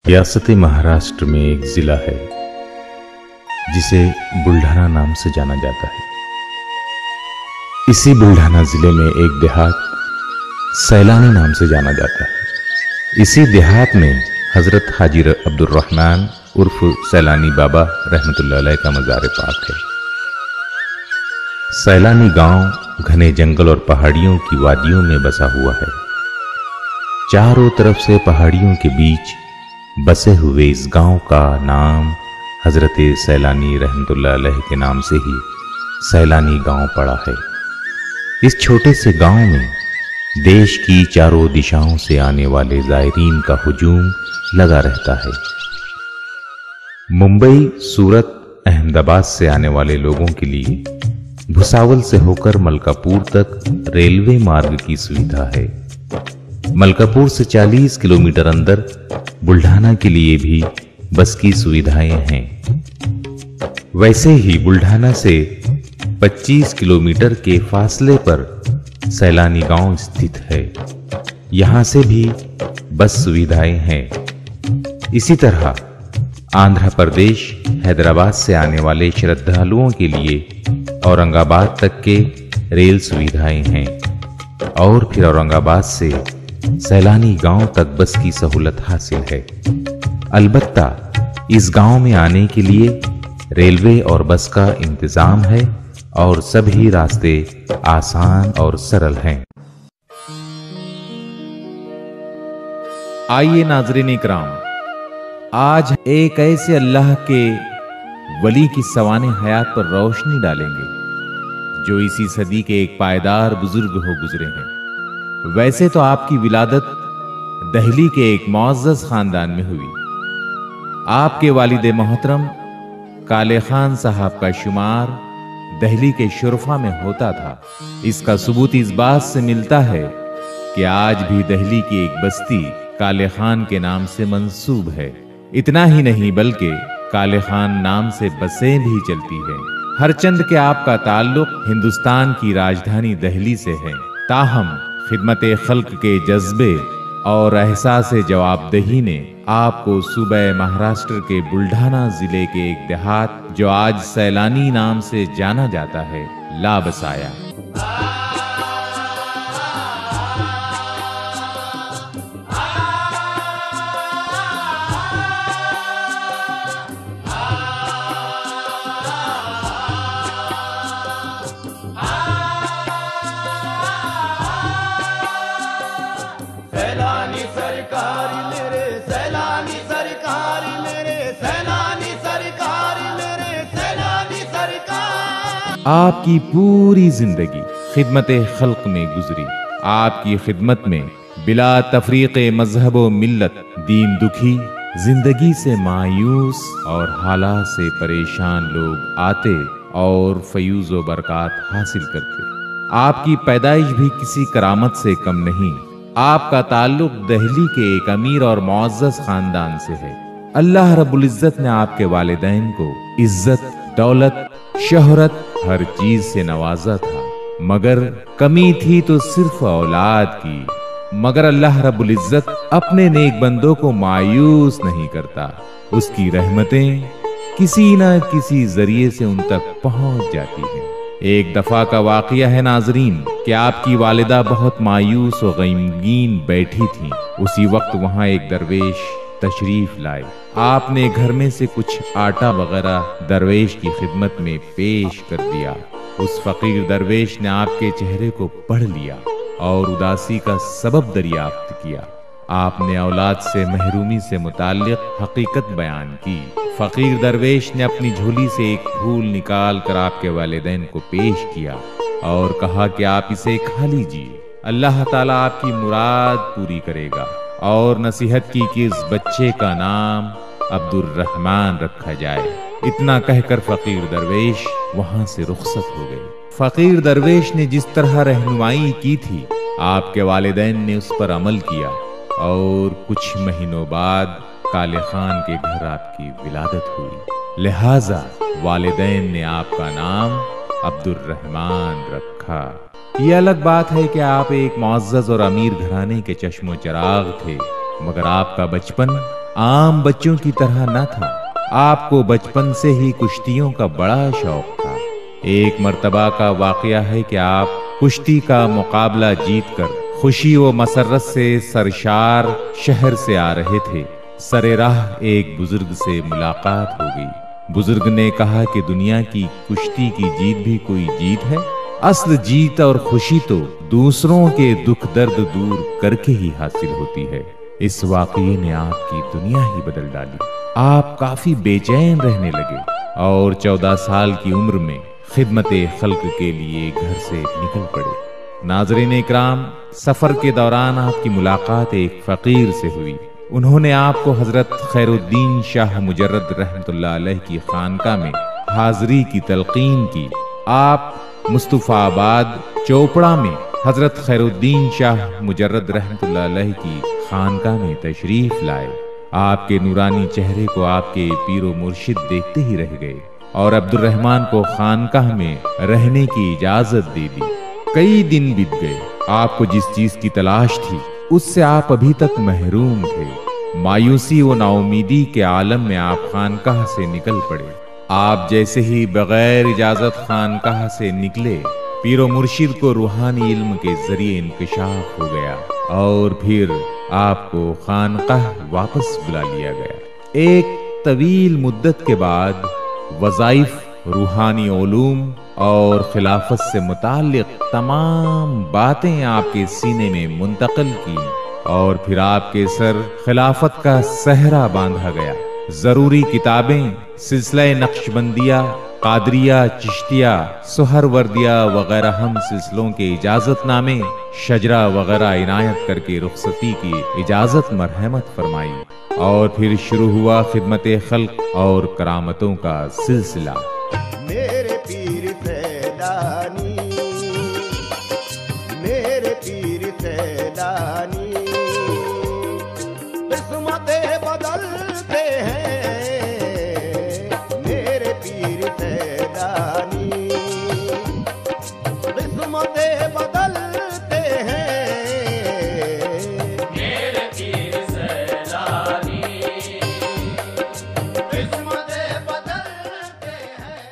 रियासत महाराष्ट्र में एक जिला है जिसे बुल्ढाना नाम से जाना जाता है। इसी बुल्ढाना जिले में एक देहात सैलानी नाम से जाना जाता है। इसी देहात में हजरत हाजी अब्दुल रहमान उर्फ सैलानी बाबा रहमतुल्लाह अलैह का मज़ार पाक है। सैलानी गांव घने जंगल और पहाड़ियों की वादियों में बसा हुआ है। चारों तरफ से पहाड़ियों के बीच बसे हुए इस गांव का नाम हजरत सैलानी रहमतुल्लाह अलैह के नाम से ही सैलानी गांव पड़ा है। इस छोटे से गांव में देश की चारों दिशाओं से आने वाले ज़ायरीन का हुजूम लगा रहता है। मुंबई, सूरत, अहमदाबाद से आने वाले लोगों के लिए भुसावल से होकर मलकापुर तक रेलवे मार्ग की सुविधा है। मलकापुर से 40 किलोमीटर अंदर बुल्ढाना के लिए भी बस की सुविधाएं हैं। वैसे ही बुल्ढाना से 25 किलोमीटर के फासले पर सैलानी गांव स्थित है। यहां से भी बस सुविधाएं हैं। इसी तरह आंध्र प्रदेश, हैदराबाद से आने वाले श्रद्धालुओं के लिए औरंगाबाद तक के रेल सुविधाएं हैं और फिर औरंगाबाद से सैलानी गांव तक बस की सहूलत हासिल है। अलबत्ता इस गांव में आने के लिए रेलवे और बस का इंतजाम है और सभी रास्ते आसान और सरल हैं। आइए नाज़रीन इकराम, आज एक ऐसे अल्लाह के वली की सवाने हयात पर रोशनी डालेंगे जो इसी सदी के एक पायदार बुजुर्ग हो गुजरे हैं। वैसे तो आपकी विलादत दिल्ली के एक मुअज़्ज़ज़ खानदान में हुई। आपके वालिद मोहतरम काले खान साहब का शुमार दिल्ली के शुरफा में होता था। इसका सबूत इस बात से मिलता है कि आज भी दिल्ली की एक बस्ती काले खान के नाम से मंसूब है। इतना ही नहीं बल्कि काले खान नाम से बसें भी चलती हैं। हरचंद के आपका ताल्लुक हिंदुस्तान की राजधानी दिल्ली से है। ताहम खिदमत खल्क के जज्बे और एहसास जवाबदेही ने आपको सूबे महाराष्ट्र के बुल्ढाना जिले के एक देहात जो आज सैलानी नाम से जाना जाता है ला बसाया। आपकी पूरी जिंदगी खिदमत खल्क में गुजरी। आपकी खिदमत में बिला तफरीक मजहब व मिल्लत दीन दुखी, जिंदगी से मायूस और हालात से परेशान लोग आते और फयूज व बरकत हासिल करते। आपकी पैदाइश भी किसी करामत से कम नहीं। आपका ताल्लुक दिल्ली के एक अमीर और मुअज़्ज़ज़ खानदान से है। अल्लाह रब्बुल इज्जत ने आपके वालिदैन को इज्जत, दौलत, शोहरत हर चीज से नवाजा था, मगर कमी थी तो सिर्फ औलाद की। मगर अल्लाह रब्बुल इज्जत अपने नेक बंदों को मायूस नहीं करता। उसकी रहमतें किसी न किसी जरिए से उन तक पहुंच जाती हैं। एक दफा का वाकया है नाजरीन कि आपकी वालिदा बहुत मायूस और गमगीन बैठी थी। उसी वक्त वहां एक दरवेश तशरीफ लाए। आपने घर में से कुछ आटा वगैरह दरवेश की खिदमत में पेश कर दिया। उस फकीर दरवेश ने आपके चेहरे को पढ़ लिया और उदासी का सबब दरियाफ्त किया। आपने औलाद से महरूमी से मुताल्लिक हकीकत बयान की। फकीर दरवेश ने अपनी झोली से एक फूल निकाल कर आपके वालिदैन को पेश किया और कहा कि आप इसे खा लीजिए, अल्लाह ताला आपकी मुराद पूरी करेगा। और नसीहत की कि इस बच्चे का नाम अब्दुल रहमान रखा जाए। इतना कहकर फकीर दरवेश वहां से रुखसत हो गए। फकीर दरवेश ने जिस तरह रहनुमाई की थी, आपके वालिदैन ने उस पर अमल किया और कुछ महीनों बाद काले खान के घर आपकी विलादत हुई। लिहाजा वालिदैन ने आपका नाम अब्दुल रहमान रखा। यह अलग बात है कि आप एक मुअज़्ज़ज़ और अमीर घराने के चश्मो चिराग थे, मगर आपका बचपन आम बच्चों की तरह न था। आपको बचपन से ही कुश्तियों का बड़ा शौक था। एक मर्तबा का वाकया है कि आप कुश्ती का मुकाबला जीतकर खुशी व मसरत से सरशार शहर से आ रहे थे। सरे राह एक बुजुर्ग से मुलाकात हो गई। बुजुर्ग ने कहा कि दुनिया की कुश्ती की जीत भी कोई जीत है। असल जीत और खुशी तो दूसरों के दुख दर्द दूर करके ही हासिल होती है। इस वाकये ने आपकी दुनिया ही बदल डाली। आप काफी बेचैन रहने लगे और 14 साल की उम्र में खिदमते खल्क के लिए घर से निकल पड़े। नाज़रीन इकराम, सफर के दौरान आपकी मुलाकात एक फकीर से हुई। उन्होंने आपको हजरत खैरुद्दीन शाह मुजर्रद रहमतुल्लाह अलैह की खानका में हाजिरी की तलकीन की। आप मुस्तफाबाद चोपड़ा में हजरत खैरुद्दीन शाह मुजर्रद रहमतुल्लाह अलैह की खानका में तशरीफ लाए। आपके नूरानी चेहरे को आपके पीरो मुर्शिद देखते ही रह गए और अब्दुर्रहमान को खानकाह में रहने की इजाजत दे दी। कई दिन बीत गए। आपको जिस चीज की तलाश थी उससे आप अभी तक महरूम थे। मायूसी व नाउमीदी के आलम में आप खानकाह से निकल पड़े। आप जैसे ही बगैर इजाजत खानकाह से निकले, पीरो मुर्शिद को रूहानी इल्म के जरिए इंकशाफ हो गया और फिर आपको खानकाह वापस बुला लिया गया। एक तवील मुद्दत के बाद वज़ाइफ, रूहानी उलूम और खिलाफत से मुताल्लिक तमाम बातें आपके सीने में मुंतकिल की और फिर आपके सर खिलाफत का सहरा बांधा गया। जरूरी किताबें, सिलसिला नक्शबंदिया, कादरिया, चिश्तिया, सुहरवर्दिया वगैरह हम सिलसिलों के इजाजतनामे, शजरा वगैरह इनायत करके रुखसती की इजाजत मरहमत फरमाई और फिर शुरू हुआ खिदमत खल्क और करामतों का सिलसिला। मेरे पीर सैलानी, मेरे पीर सैलानी, किस्मतें बदलते हैं। मेरे पीर सैलानी, किस्मतें बदलते हैं। मेरे पीर सैलानी, किस्मतें बदलते हैं।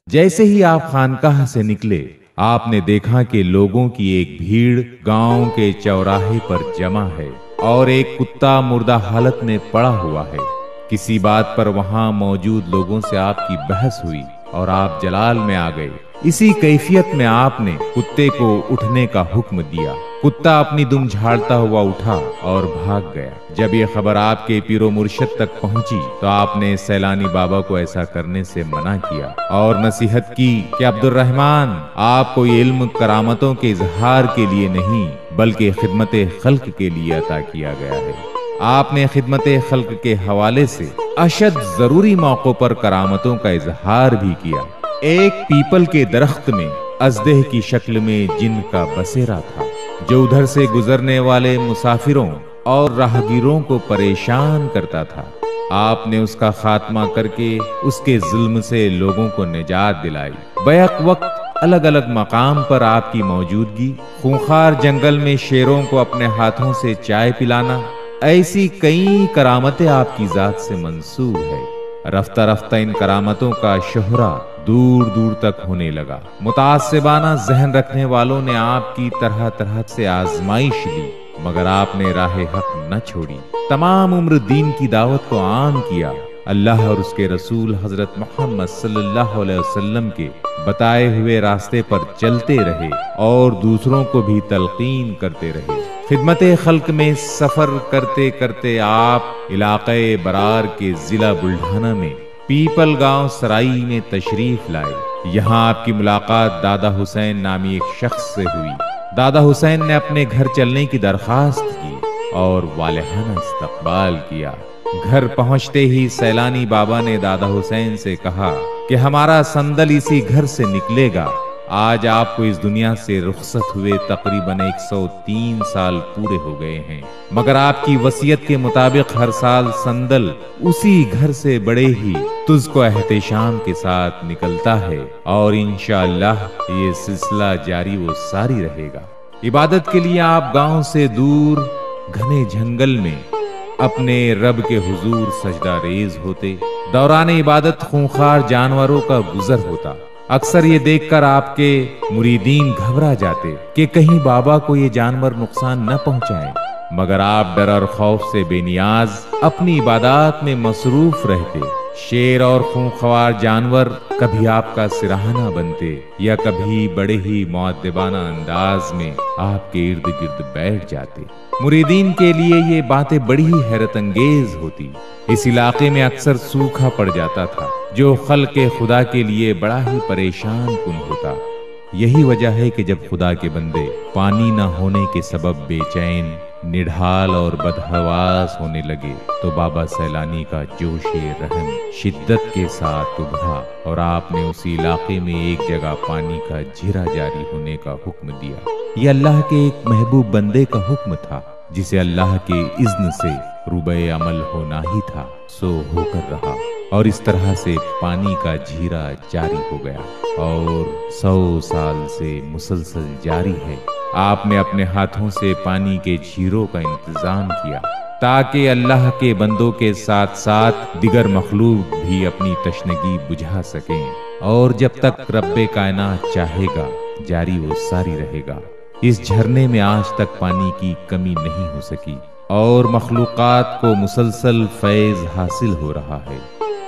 जैसे ही आप खानकाह से निकले, आपने देखा कि लोगों की एक भीड़ गांव के चौराहे पर जमा है और एक कुत्ता मुर्दा हालत में पड़ा हुआ है। किसी बात पर वहां मौजूद लोगों से आपकी बहस हुई और आप जलाल में आ गए। इसी कैफियत में आपने कुत्ते को उठने का हुक्म दिया। कुत्ता अपनी दुम झाड़ता हुआ उठा और भाग गया। जब ये खबर आपके पीरो मुर्शिद तक पहुंची तो आपने सैलानी बाबा को ऐसा करने से मना किया और नसीहत की कि अब्दुर्रहमान, आपको ये इल्म करामतों के इजहार के लिए नहीं बल्कि खिदमते खल्क के लिए अता किया गया है। आपने खिदमते खल्क के हवाले से अशद जरूरी मौकों पर करामतों का इजहार भी किया। एक पीपल के दरख्त में अजदेह की शक्ल में जिन का बसेरा था, जो उधर से गुजरने वाले मुसाफिरों और राहगीरों को परेशान करता था। आपने उसका खात्मा करके उसके जुल्म से लोगों को निजात दिलाई। बैक वक्त अलग अलग मकाम पर आपकी मौजूदगी, खूंखार जंगल में शेरों को अपने हाथों से चाय पिलाना, ऐसी कई करामतें आपकी जात से मंसूब है। रफ्ता रफ्ता इन करामतों का शोहरा दूर दूर तक होने लगा। मुतासिबाना जहन रखने वालों ने आपकी तरह तरह से आजमाइश ली, मगर आपने राह हक न छोड़ी। तमाम उम्र दीन की दावत को आम किया। अल्लाह और उसके रसूल हजरत मोहम्मद सल्लल्लाहु अलैहि वसल्लम के बताए हुए रास्ते पर चलते रहे और दूसरों को भी तलकीन करते रहे। खिदमते खल्क में सफर करते करते आप इलाके बरार के जिला बुल्ढाना में पीपल गांव सराई में तशरीफ लाए। यहाँ आपकी मुलाकात दादा हुसैन नामी एक शख्स से हुई। दादा हुसैन ने अपने घर चलने की दरखास्त की और वालेहाना इस्तकबाल किया। घर पहुंचते ही सैलानी बाबा ने दादा हुसैन से कहा कि हमारा संदल इसी घर से निकलेगा। आज आपको इस दुनिया से रुखसत हुए तकरीबन 103 साल पूरे हो गए हैं, मगर आपकी वसीयत के मुताबिक हर साल संदल उसी घर से बड़े ही तुझको एहतेशाम के साथ निकलता है और इंशाअल्लाह ये सिलसिला जारी व सारी रहेगा। इबादत के लिए आप गांव से दूर घने जंगल में अपने रब के हुजूर सजदा रेज होते। दौरान इबादत खूंखार जानवरों का गुजर होता। अक्सर ये देखकर आपके मुरीदीन घबरा जाते कि कहीं बाबा को ये जानवर नुकसान न पहुंचाए, मगर आप डर और खौफ से बेनियाज अपनी इबादत में मसरूफ रहते। शेर और खूंखार जानवर कभी आपका सिरहाना बनते या कभी बड़े ही मुअद्दिबाना अंदाज में आपके इर्द गिर्द बैठ जाते। मुरीदीन के लिए ये बातें बड़ी ही हैरत अंगेज होती। इस इलाके में अक्सर सूखा पड़ जाता था, जो खल्क़े खुदा के लिए बड़ा ही परेशान कुन होता। यही वजह है कि जब खुदा के बंदे पानी न होने के सबब बेचैन, निढाल और बदहवास होने लगे तो बाबा सैलानी का जोशे रहम शिद्दत के साथ उभरा और आपने उसी इलाके में एक जगह पानी का झीरा जारी होने का हुक्म दिया। यह अल्लाह के एक महबूब बंदे का हुक्म था, जिसे अल्लाह के इज्न से रुबे अमल होना ही था, सो होकर रहा और इस तरह से पानी का झीरा जारी हो गया और 100 साल से मुसलसल जारी है। आपने अपने हाथों से पानी के झीरों का इंतजाम किया ताकि अल्लाह के बंदों के साथ साथ दिगर मखलूक भी अपनी तशनगी बुझा सकें और जब तक रब्बे कायनात चाहेगा जारी वो सारी रहेगा। इस झरने में आज तक पानी की कमी नहीं हो सकी और मखलूकात को मुसलसल फैज हासिल हो रहा है।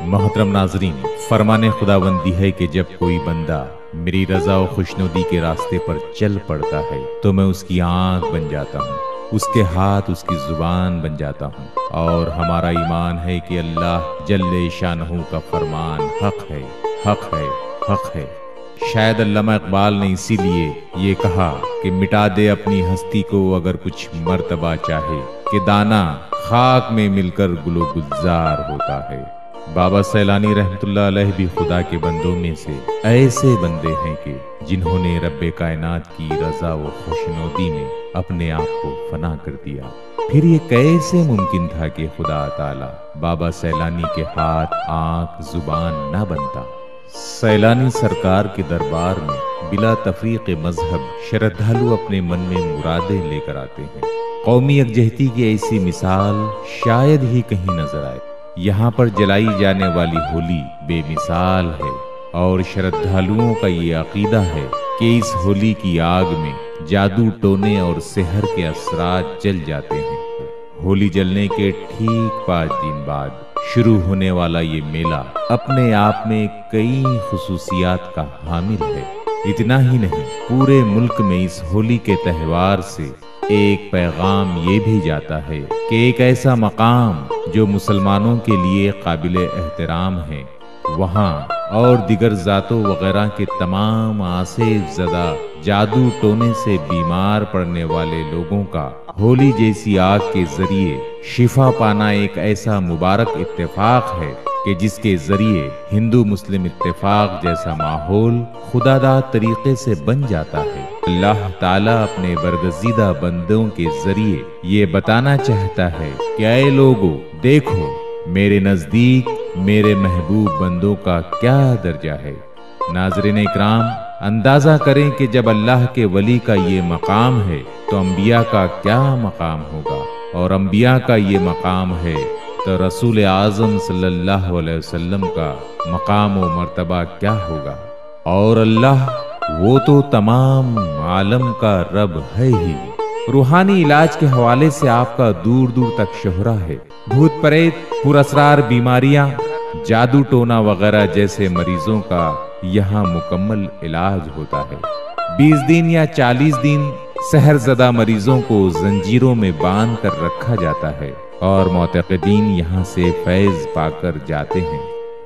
मोहतरम नाजरीन, फरमाने खुदाबंदी है कि जब कोई बंदा मेरी रजा और खुशनुदी के रास्ते पर चल पड़ता है तो मैं उसकी आंख बन जाता हूँ, उसके हाथ उसकी जुबान बन जाता हूँ। और हमारा ईमान है कि अल्लाह जल्ले शानहू का फरमान हक है, हक है, हक है। शायद अल्लामा इकबाल ने इसीलिए ये कहा कि मिटा दे अपनी हस्ती को अगर कुछ मर्तबा चाहे, कि दाना खाक में मिलकर गुलो गुलजार होता है। बाबा सैलानी रहमतुल्लाह अलैह भी खुदा के बंदों में से ऐसे बंदे हैं कि जिन्होंने रब्बे कायनात की रजा व खुशनुदी में अपने आप को फना कर दिया। फिर ये कैसे मुमकिन था कि खुदा ताला बाबा सैलानी के हाथ, आंख, जुबान ना बनता। सैलानी सरकार के दरबार में बिला तफरीक मजहब श्रद्धालु अपने मन में मुरादें लेकर आते हैं। कौमी यकजहती की ऐसी मिसाल शायद ही कहीं नजर आए। यहाँ पर जलाई जाने वाली होली बेमिसाल है और श्रद्धालुओं का ये अकीदा है कि इस होली की आग में जादू टोने और सेहर के असरात जल जाते हैं। होली जलने के ठीक 5 दिन बाद शुरू होने वाला ये मेला अपने आप में कई खुसूसियात का हामिल है। इतना ही नहीं, पूरे मुल्क में इस होली के त्यौहार से एक पैगाम ये भी जाता है कि एक ऐसा मकाम जो मुसलमानों के लिए काबिल एहतराम है, वहाँ और दिगर जातों वगैरह के तमाम आसेफ ज़दा जादू टोने से बीमार पड़ने वाले लोगों का होली जैसी आग के जरिए शिफा पाना एक ऐसा मुबारक इत्तेफाक है कि जिसके जरिए हिंदू मुस्लिम इत्तेफाक जैसा माहौल खुदादाद तरीके से बन जाता है। अल्लाह ताला अपने बरगजीदा बंदों के जरिए ये बताना चाहता है कि ऐ लोगों, देखो मेरे नजदीक मेरे महबूब बंदों का क्या दर्जा है। नाज़रीन इकराम, अंदाजा करें कि जब अल्लाह के वली का ये मकाम है तो अंबिया का क्या मकाम होगा, और अंबिया का ये मकाम है तो रसूल आज़म सल्लल्लाहु अलैहि वसल्लम का मकाम व मर्तबा क्या होगा। और अल्लाह वो तो तमाम आलम का रब है ही। रूहानी इलाज के हवाले से आपका दूर दूर तक शोहरा है। भूत प्रेत, पुरअसरार बीमारियां, जादू टोना वगैरह जैसे मरीजों का यहाँ मुकम्मल इलाज होता है। 20 दिन या 40 दिन सहरजदा मरीजों को जंजीरों में बांध कर रखा जाता है और मोतक़दीन यहाँ से फैज पाकर जाते हैं।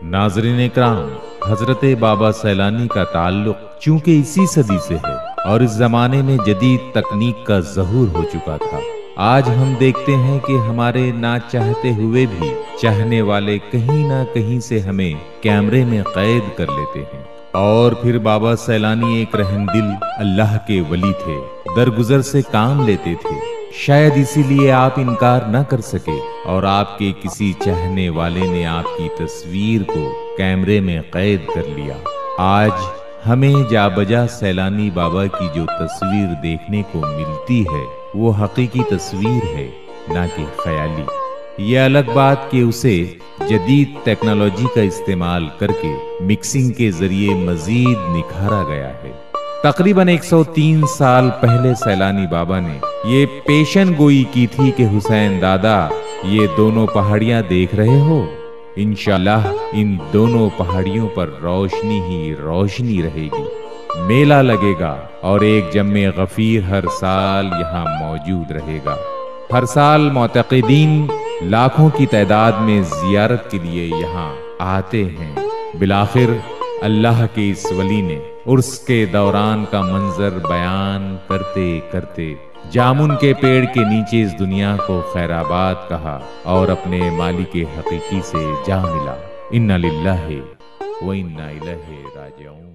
नाज़रीन इकराम, हजरत बाबा सैलानी का ताल्लुक चूंकि इसी सदी से है और इस जमाने में जदीद तकनीक का ज़हूर हो चुका था, आज हम देखते हैं कि हमारे ना चाहते हुए भी चाहने वाले कहीं ना कहीं से हमें कैमरे में कैद कर लेते हैं। और फिर बाबा सैलानी एक रहमदिल अल्लाह के वली थे, दरगुजर से काम लेते थे। शायद इसीलिए आप इनकार न कर सके और आपके किसी चाहने वाले ने आपकी तस्वीर को कैमरे में कैद कर लिया। आज हमें जाबजा सैलानी बाबा की जो तस्वीर देखने को मिलती है वो हकीकी तस्वीर है, ना कि ख्याली। ये अलग बात कि उसे जदीद टेक्नोलॉजी का इस्तेमाल करके मिक्सिंग के जरिए मजीद निखारा गया है। तकरीबन 103 साल पहले सैलानी बाबा ने ये पेशन गोई की थी कि हुसैन दादा, ये दोनों पहाड़ियां देख रहे हो, इंशाल्लाह इन दोनों पहाड़ियों पर रोशनी ही रोशनी रहेगी। मेला लगेगा और एक जम्मे गफीर हर साल यहाँ मौजूद रहेगा। हर साल मोतक़ीदीन लाखों की तादाद में जियारत के लिए यहाँ आते हैं। बिलाखिर अल्लाह के इस वली ने उर्स के दौरान का मंजर बयान करते करते जामुन के पेड़ के नीचे इस दुनिया को खैराबाद कहा और अपने मालिक हकीकी से जा मिला। इन्ना लिल्लाहि व इन्ना इलैहि राजिऊन।